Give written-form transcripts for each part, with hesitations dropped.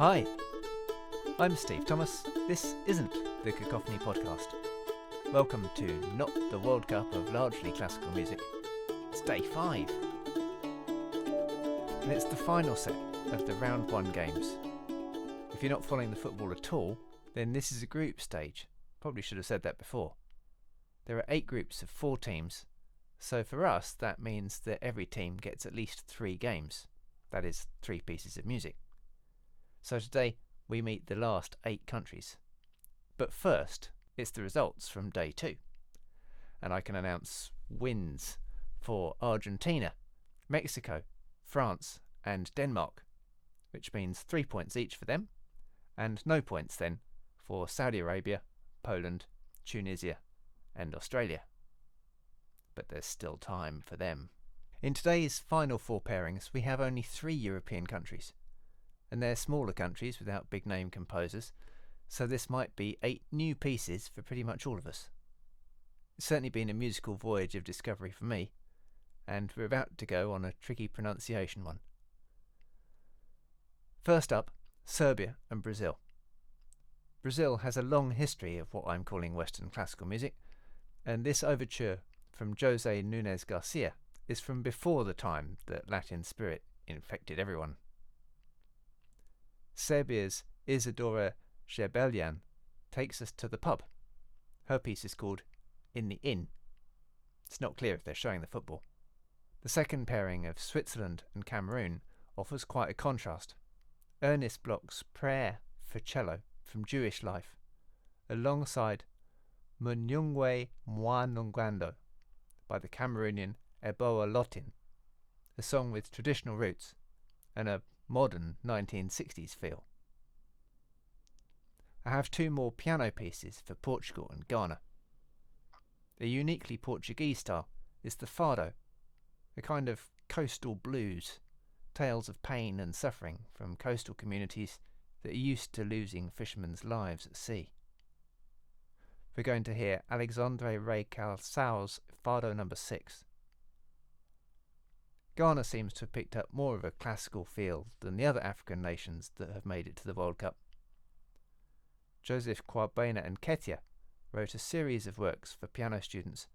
Hi, I'm Steve Thomas. This isn't the Cacophony Podcast. Welcome to Not the World Cup of Largely Classical Music. It's day 5. And it's the final set of the round 1 games. If you're not following the football at all, then this is a group stage. Probably should have said that before. There are 8 groups of 4 teams, so for us that means that every team gets at least 3 games. That is, 3 pieces of music. So today we meet the last 8 countries. But first, it's the results from day 2. And I can announce wins for Argentina, Mexico, France and Denmark, which means 3 points each for them, and no points then for Saudi Arabia, Poland, Tunisia and Australia. But there's still time for them. In today's final 4 pairings we have only 3 European countries, and they're smaller countries without big name composers, so this might be 8 new pieces for pretty much all of us. It's certainly been a musical voyage of discovery for me, and we're about to go on a tricky pronunciation one. First up, Serbia and Brazil. Brazil has a long history of what I'm calling Western classical music, and this overture from José Nunes Garcia is from before the time that Latin spirit infected everyone. Serbia's Isidora Žebeljan takes us to the pub. Her piece is called In the Inn. It's not clear if they're showing the football. The second pairing of Switzerland and Cameroon offers quite a contrast. Ernest Bloch's Prayer for Cello from Jewish Life, alongside Munyengue Ngando by the Cameroonian Eboa Lotin, a song with traditional roots and a modern 1960s feel. I have 2 more piano pieces for Portugal and Ghana. A uniquely Portuguese style is the Fado, a kind of coastal blues, tales of pain and suffering from coastal communities that are used to losing fishermen's lives at sea. We're going to hear Alexandre Colaço's Fado No. 6. Ghana seems to have picked up more of a classical feel than the other African nations that have made it to the World Cup. Kwabena Nketia wrote a series of works for piano students,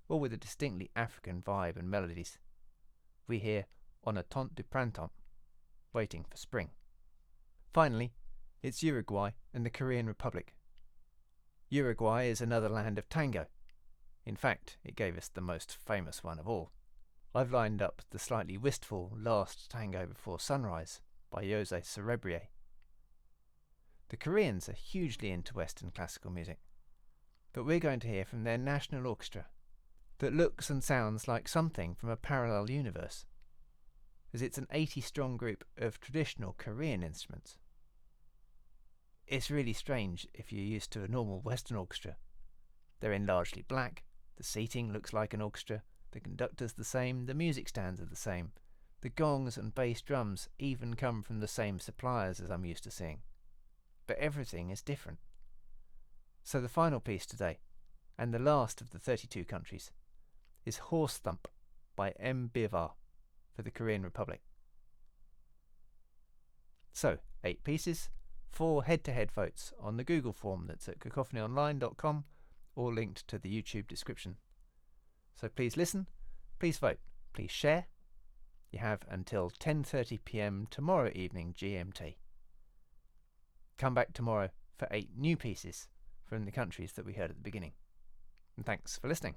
all with a distinctly African vibe and melodies. We hear Attente printemps, waiting for spring. Finally, it's Uruguay and the Korean Republic. Uruguay is another land of tango. In fact, it gave us the most famous one of all. I've lined up the slightly wistful Last Tango Before Sunrise by José Serebríer. The Koreans are hugely into Western classical music, but we're going to hear from their national orchestra that looks and sounds like something from a parallel universe, as it's an 80-strong group of traditional Korean instruments. It's really strange if you're used to a normal Western orchestra. They're in largely black, the seating looks like an orchestra, the conductor's the same, the music stands are the same, the gongs and bass drums even come from the same suppliers as I'm used to seeing. But everything is different. So the final piece today, and the last of the 32 countries, is Horse Thump by Birvaa for the Korean Republic. So, 8 pieces, 4 head-to-head votes on the Google form that's at cacophonyonline.com or linked to the YouTube description. So please listen, please vote, please share. You have until 10:30 p.m. tomorrow evening GMT. Come back tomorrow for 8 new pieces from the countries that we heard at the beginning. And thanks for listening.